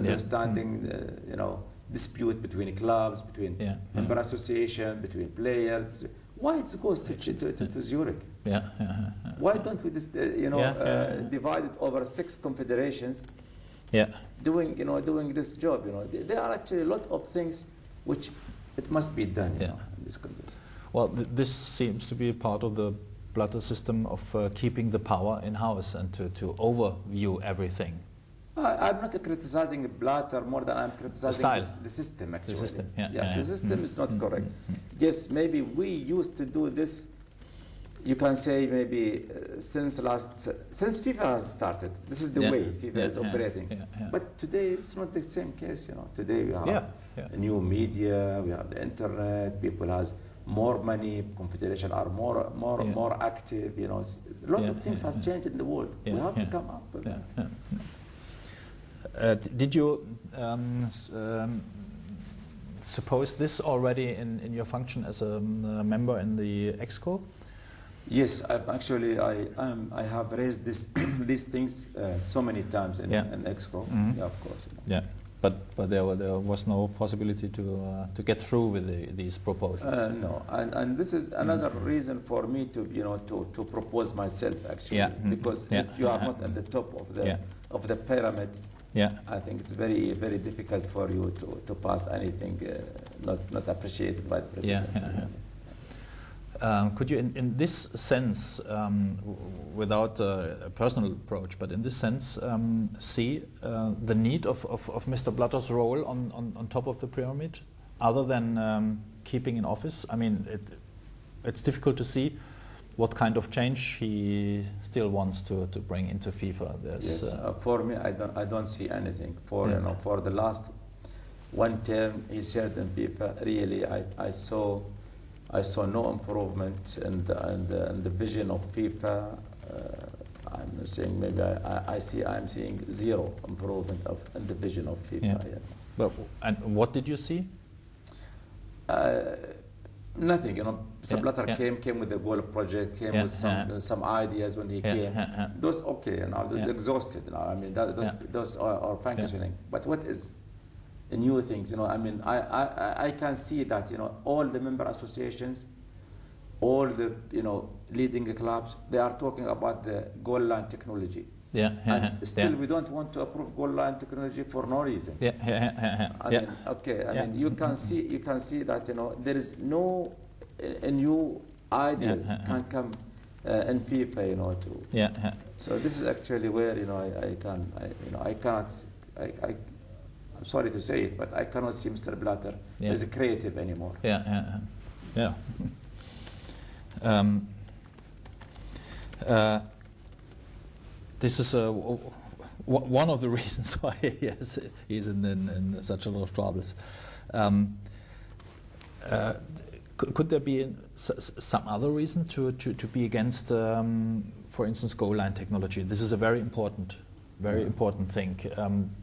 misunderstanding, dispute between clubs, between member association, between players. Why it goes to Zurich? Why don't we just, divide it over 6 confederations? Doing this job. There are actually a lot of things which it must be done. In this context. Well, this seems to be part of the Blatter system of keeping the power in house and to overview everything. I'm not criticizing Blatter more than I'm criticizing the system, actually. The system, the system is not correct. Yes, maybe we used to do this, you can say maybe since FIFA has started. This is the way FIFA is operating. But today it's not the same case, Today we have new media, we have the internet, people has more money, confederation are more active, A lot of things has changed in the world. We have to come up with that. Did you suppose this already in your function as a member in the ExCo? Yes, I have raised these things so many times in ExCo. Yeah, of course. But there was no possibility to get through with these proposals. No, and this is another reason for me to to propose myself, actually, because if you are not at the top of the pyramid, I think it's very, very difficult for you to pass anything not appreciated by the president. Could you, in this sense, without a personal approach, but in this sense, see the need of Mr. Blatter's role on top of the pyramid, other than keeping in office? I mean, it's difficult to see what kind of change he still wants to bring into FIFA. Yes, for me, I don't see anything. For for the last one term he served in FIFA, really, I saw no improvement in the vision of FIFA. I'm saying maybe I'm seeing zero improvement in the vision of FIFA. But and what did you see? Nothing, Mr. Blatter came with the goal project, came with some ideas when he came. Those those exhausted. I mean, those are functioning. But what is new things? I mean, I can see that all the member associations, all the leading clubs, they are talking about the goal line technology. And still we don't want to approve goal line technology for no reason. I mean, you can see that there is no new ideas can come in FIFA So this is actually where I cannot I'm sorry to say it, but I cannot see Mr. Blatter as creative anymore. This is one of the reasons why he's in such a lot of troubles. Could there be some other reason to be against, for instance, goal line technology? This is a very important thing,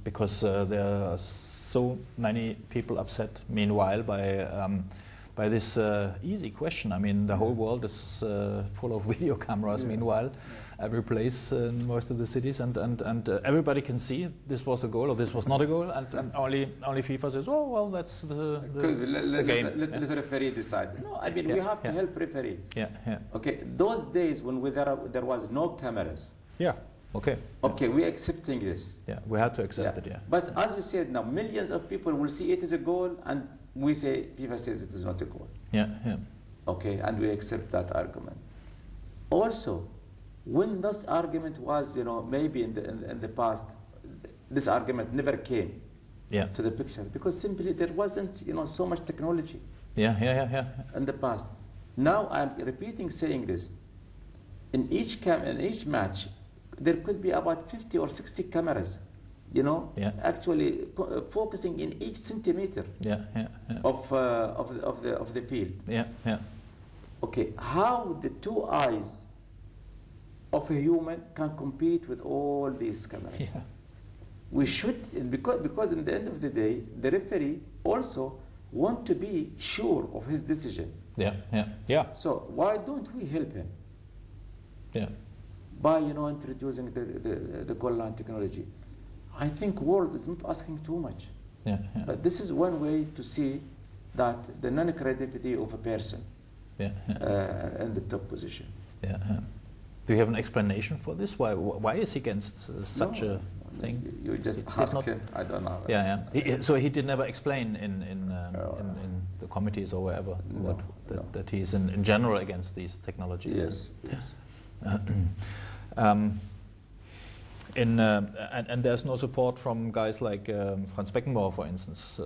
because there are so many people upset meanwhile by this easy question. I mean, the whole world is full of video cameras meanwhile, every place in most of the cities, and everybody can see this was a goal or this was not a goal, and only FIFA says, oh well, that's the game. Let the referee decide. No, I mean, we have to help referee. Okay, those days when there was no cameras. Okay, we're accepting this. We have to accept it. But as we said now, millions of people will see it as a goal, and we say FIFA says it is not a goal. Okay, and we accept that argument. Also, when this argument was, maybe in the past, this argument never came to the picture because simply there wasn't, so much technology. In the past. Now I'm saying this. In each match, there could be about 50 or 60 cameras, actually focusing in each centimeter of the field. Okay, how the two eyes of a human can compete with all these cameras? We should, because in the end of the day, the referee also want to be sure of his decision. So why don't we help him? By introducing the goal line technology. I think world is not asking too much. Yeah, yeah. But this is one way to see that the non-creativity of a person in the top position. Yeah, yeah. Do you have an explanation for this? Why is he against such a thing? You just ask him. I don't know. Yeah, yeah. So he did never explain in the committees or wherever that he's in general against these technologies. Yes. Yes. And there's no support from guys like Franz Beckenbauer, for instance,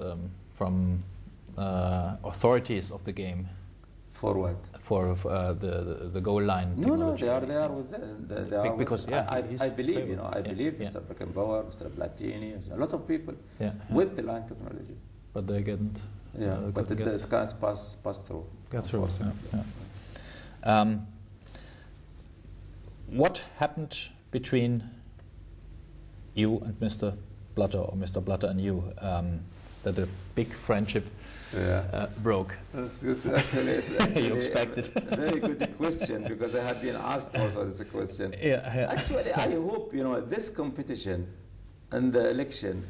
from authorities of the game. For what? For the goal line technology. No, they are with them. Because I believe, I believe Mr. Beckenbauer, Mr. Platini, a lot of people with the line technology. But they didn't. Yeah, but it can't pass through. Get through. What happened between you and Mr. Blatter, or Mr. Blatter and you, that a big friendship broke? It's actually you expected. A very good question, because I had been asked also this question. Actually, I hope this competition and the election,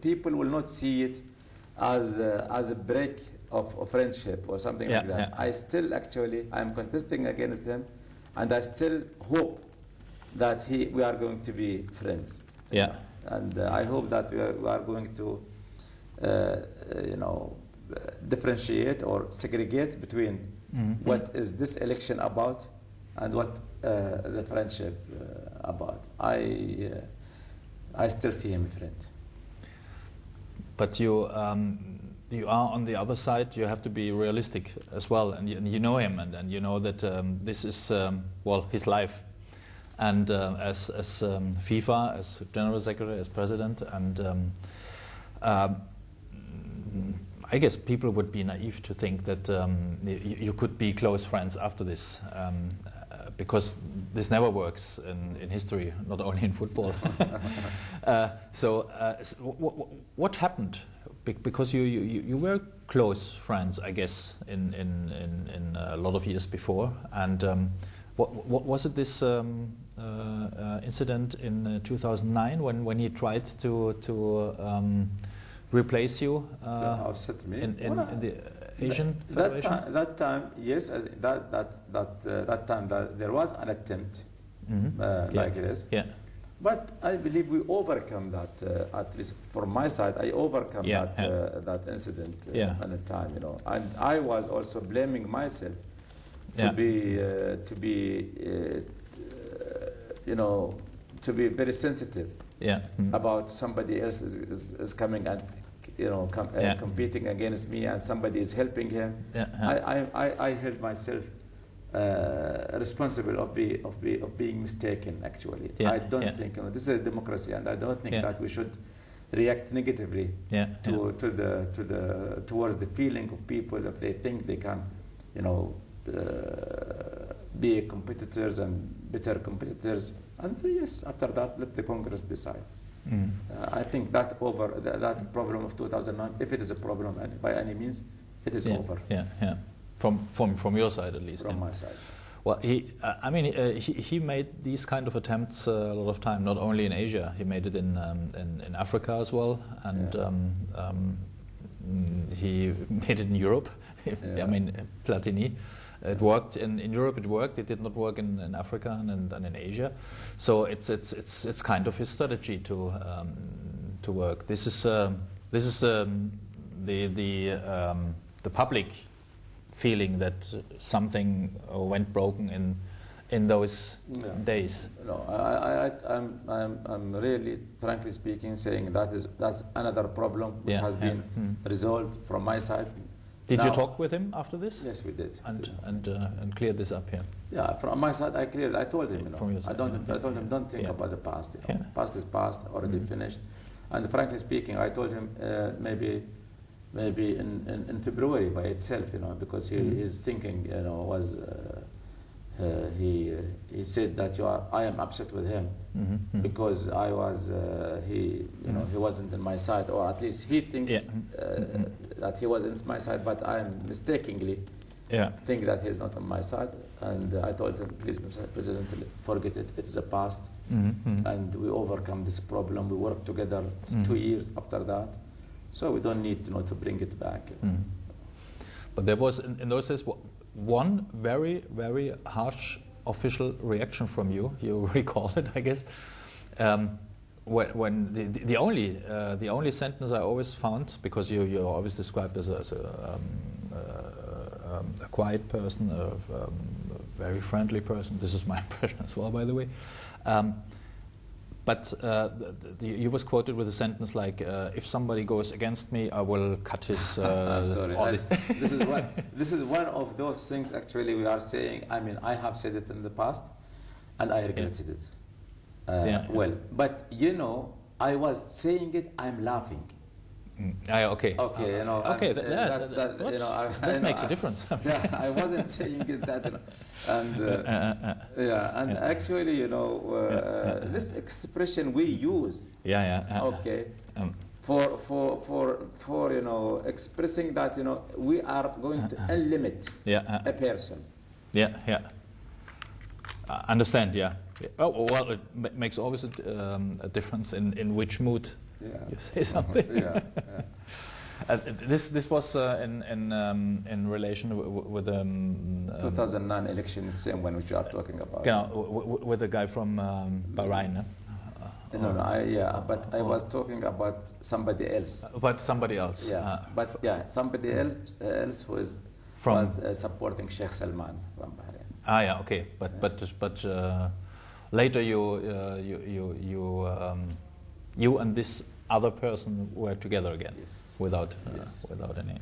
people will not see it as a break of friendship or something like that. I still I'm contesting against him, and I still hope that we are going to be friends. Yeah. And I hope that we are going to differentiate or segregate between what is this election about and what the friendship about. I still see him a friend. But you are on the other side. You have to be realistic as well, and you know him, and you know that this is his life. And as FIFA, as General Secretary, as President, and I guess people would be naive to think that you could be close friends after this, because this never works in history, not only in football. What happened? Because you were close friends, I guess, in a lot of years before. And what was it, this incident in 2009 when he tried to replace you in the Asian Federation? That time, yes. That time there was an attempt like this. Yeah. But I believe we overcome that. At least from my side, I overcome that incident at the time. And I was also blaming myself to be very sensitive about somebody else is coming and competing against me, and somebody is helping him. I held myself responsible of being mistaken. Actually, I don't think this is a democracy, and I don't think that we should react negatively towards the feeling of people if they think they can, be competitors and better competitors. And yes, after that, let the Congress decide. I think that problem of 2009, if it is a problem by any means, it is over. Yeah. From your side, at least. From my side. Well, he made these kind of attempts a lot of time, not only in Asia. He made it in Africa as well, and he made it in Europe. I mean, Platini. It worked in Europe. It worked. It did not work in Africa and in Asia. So it's kind of his strategy to work. This is the public feeling that something went broken in those days. No, I'm really, frankly speaking, saying that's another problem which has been resolved from my side. Did you talk with him after this? Yes, we did. And cleared this up here. Yeah, from my side, I cleared. I told him, From your side, I told him, don't think about the past. Past is past, already finished. And frankly speaking, I told him maybe in February by itself, because his thinking, was he said that I am upset with him because I was he wasn't in my side, or at least he thinks that he was in my side, but I am mistakenly think that he's not on my side. And I told him, please, Mr. President, forget it. It's the past. and we overcome this problem. We work together 2 years after that, so we don't need to bring it back. But there was in those days one very, very harsh official reaction from you. You recall it, I guess. When the only sentence I always found, because you're always described as a quiet person, a very friendly person. This is my impression as well, by the way. But you was quoted with a sentence like, "If somebody goes against me, I will cut his." I'm sorry. This is one of those things. Actually, we are saying. I mean, I have said it in the past, and I regretted it. Well, but I was saying it. I'm laughing. Okay. Okay, okay, that makes a difference. I wasn't saying it that, and actually, this expression we use. Okay. For expressing that we are going to unlimit a person. Understand? Yeah. Oh well, it makes always a difference in which mood. You say something. This was in relation with the 2009 election, the same one which you are talking about. With the guy from Bahrain. But I was talking about somebody else. But somebody else. Somebody else who was supporting Sheikh Salman from Bahrain. Okay. But later you and this other person were together again, without any.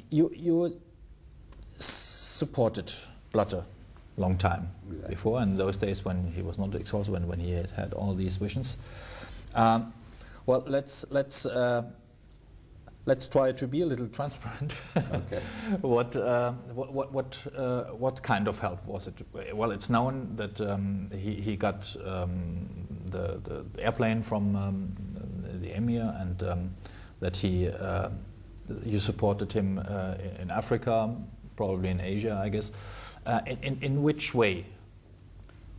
You supported Blatter long time before, in those days when he was not exhausted, when he had all these visions. Well, let's try to be a little transparent. Okay. What kind of help was it? Well, it's known that he got the airplane from the emir, and that you supported him in Africa, probably in Asia, I guess. In which way?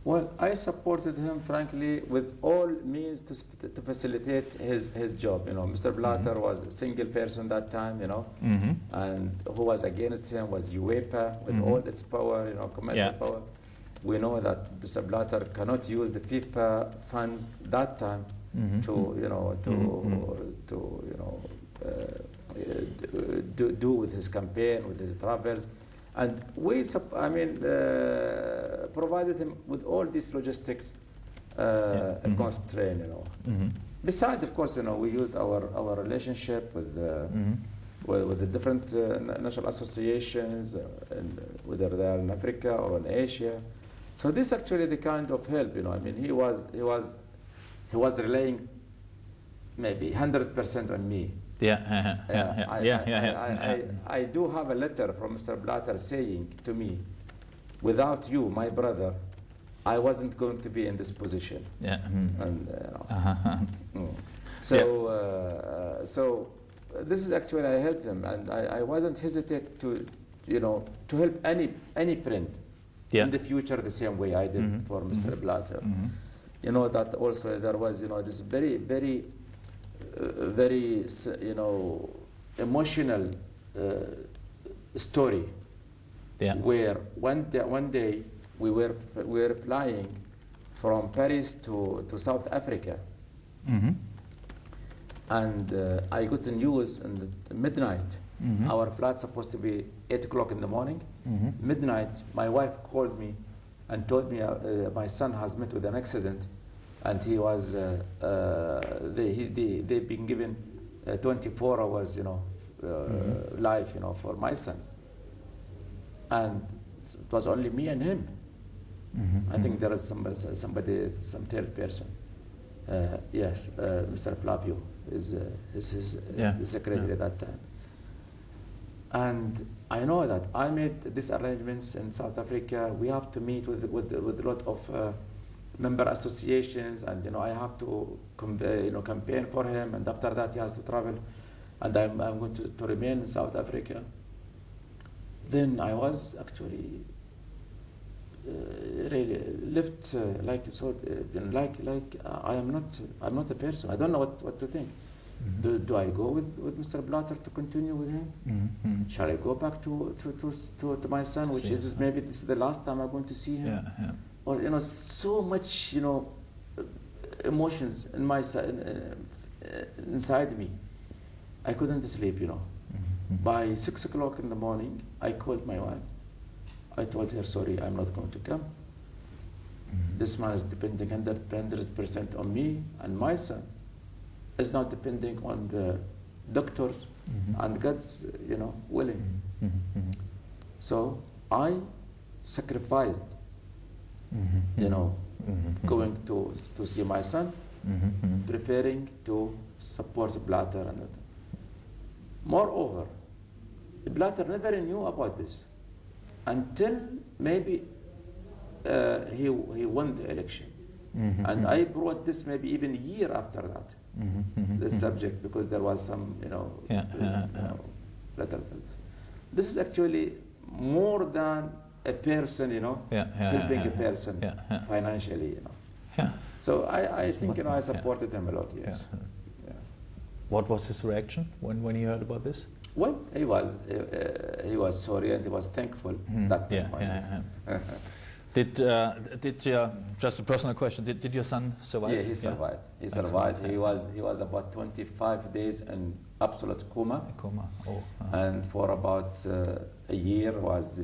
Well, I supported him, frankly, with all means to facilitate his job. Mr. Blatter was a single person that time, and who was against him was UEFA with all its power, commercial power. We know that Mr. Blatter cannot use the FIFA funds that time to do with his campaign, with his travels. And we, provided him with all these logistics constraint, Besides, of course, we used our relationship with the different national associations, whether they are in Africa or in Asia. So this actually the kind of help, he was relying maybe 100% on me. I do have a letter from Mr. Blatter saying to me, without you, my brother, I wasn't going to be in this position. So this is actually, I helped him, and I wasn't hesitate to help any friend in the future the same way I did for Mr. Blatter. That also there was this very, very emotional story where one day we were flying from Paris to South Africa, and I got the news in the midnight. Our flight's supposed to be 8 o'clock in the morning. Midnight, my wife called me and told me my son has met with an accident, and he was they've been given 24 hours life for my son, and it was only me and him. I think there is somebody, some third person. Yes, Mr. Flavio is the secretary at that time. And I know that I made these arrangements in South Africa. We have to meet with a lot of member associations, and I have to campaign for him. And after that, he has to travel, and I'm going to remain in South Africa. Then I was actually really lived like I'm not a person. I don't know what to think. Do I go with Mr. Blatter to continue with him? Shall I go back to my son, which is maybe this is the last time I'm going to see him? Or so much emotions in my inside me. I couldn't sleep. By 6 o'clock in the morning, I called my wife. I told her, sorry, I'm not going to come. This man is depending 100% on me, and my son is not depending on the doctors and God's, willing. So I sacrificed, going to see my son, preferring to support Blatter and that. Moreover, Blatter never knew about this until maybe he won the election. And I brought this maybe even a year after that, the subject, because there was some, letter. This is actually more than a person, helping a person financially, So I think, I supported him a lot, yes. What was his reaction when he heard about this? Well, he was sorry and he was thankful. That Did just a personal question? Did your son survive? Yeah, he survived. He survived. He was about 25 days in absolute coma. And for about a year was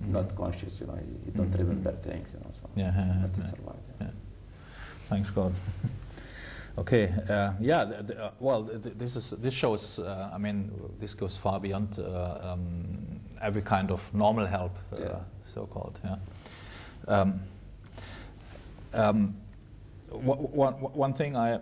not conscious. He don't remember things. So but he survived. Thanks God. Okay. This shows. I mean, this goes far beyond every kind of normal help, so-called. One thing I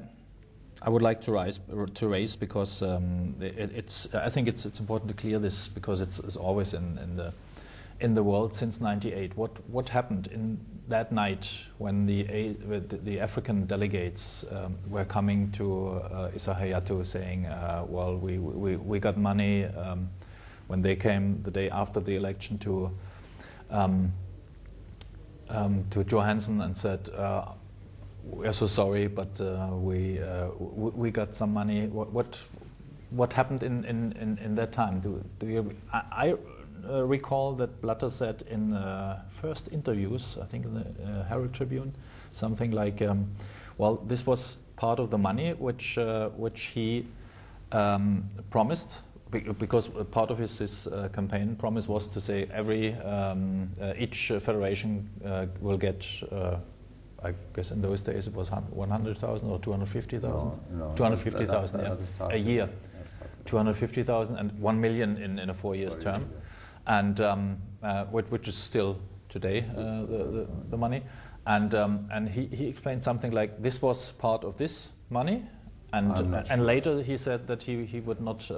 would like to raise because I think it's important to clear this, because it's always in the world since '98. What happened in that night when the African delegates were coming to Issa Hayatou saying, well, we got money, when they came the day after the election to Johansson and said, we're so sorry, but we got some money. What happened in that time? I recall that Blatter said in first interviews, I think in the Herald Tribune, something like, well, this was part of the money which he promised, because part of his campaign promise was to say each federation will get, I guess in those days it was 100,000 or 250,000? No, 250,000 a year. 250,000 and 1 million in a 4 years term. And which is still today the money. And he explained something like, this was part of this money. And later he said that he would not.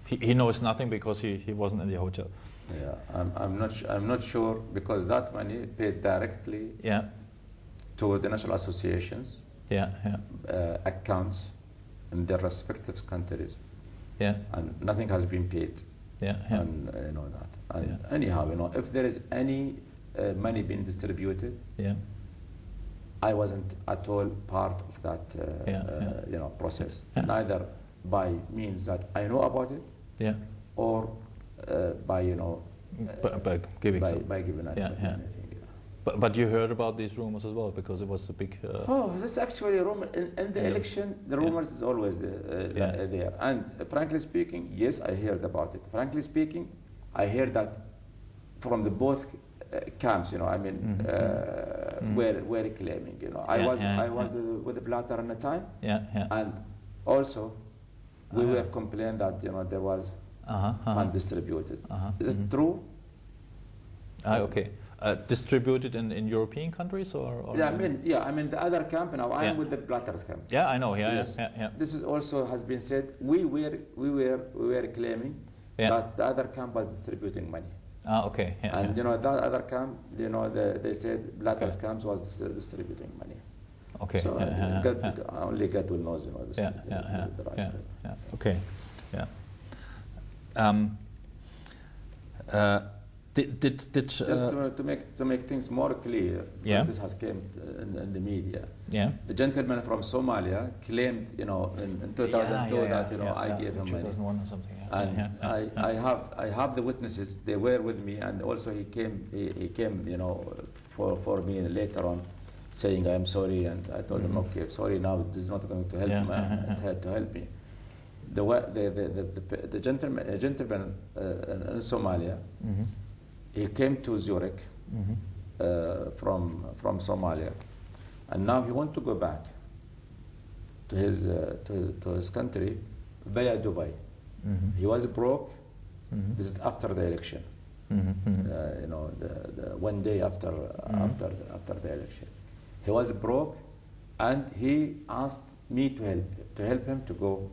He knows nothing because he wasn't in the hotel. Yeah, I'm not sure, because that money paid directly to the national associations accounts in their respective countries. And nothing has been paid. And that. And anyhow, if there is any money being distributed. I wasn't at all part of that process, neither by means that I know about it, or by giving anything. But you heard about these rumors as well, because it was a big. This is actually a rumor. In the election, the rumors is always there. And frankly speaking, yes, I heard about it. Frankly speaking, I heard that from the both camps, were claiming, I was with the Blatter at the time, and also we were complaining that there was fund distributed. Is it true? Okay. Distributed in European countries, or I mean the other camp. Now I am with the Blatter's camp. Yeah, I know. This is also has been said. We were claiming that the other camp was distributing money. Okay. And that other camp, they said Blatter's camp was distributing money. Okay. So only God will know, this. Okay. Just to make things more clear, this has came in the media. Yeah. The gentleman from Somalia claimed, in 2002 that I gave him money. 2001 or something. And I have the witnesses. They were with me, and also he came, for me later on, saying I am sorry, and I told him, okay, sorry now, this is not going to help me. It had to help me. The gentleman in Somalia, he came to Zurich from Somalia, and now he wants to go back to his country via Dubai. He was broke. This is after the election. The 1 day after the election, he was broke, and he asked me to help him to go,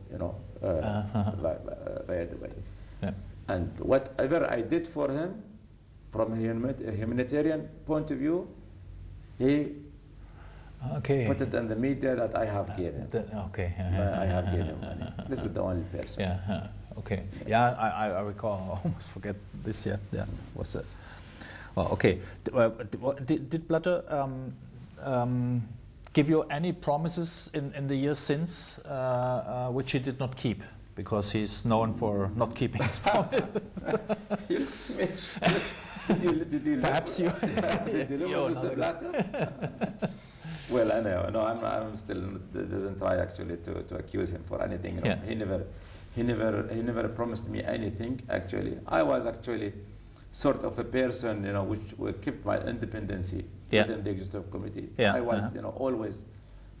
via Dubai. Yeah. And whatever I did for him, from a humanitarian point of view, he put it in the media that I have given him. I have given him money. This is the only person. Yeah. Okay. Yeah, I recall. I almost forget this. Yeah. Was it? Well, okay. Did Blatter give you any promises in the years since, which he did not keep? Because he's known for not keeping his promises. You looked at me. Did you Perhaps you. Did you look at Blatter? Well, I know. No, I'm still doesn't try actually to accuse him for anything. He never promised me anything. Actually, I was actually sort of a person, which kept my independency within the executive committee. I was, always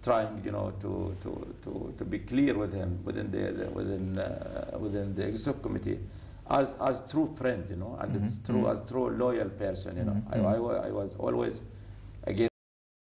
trying, to be clear with him within the executive committee, as true friend, and it's true as true loyal person. I was always against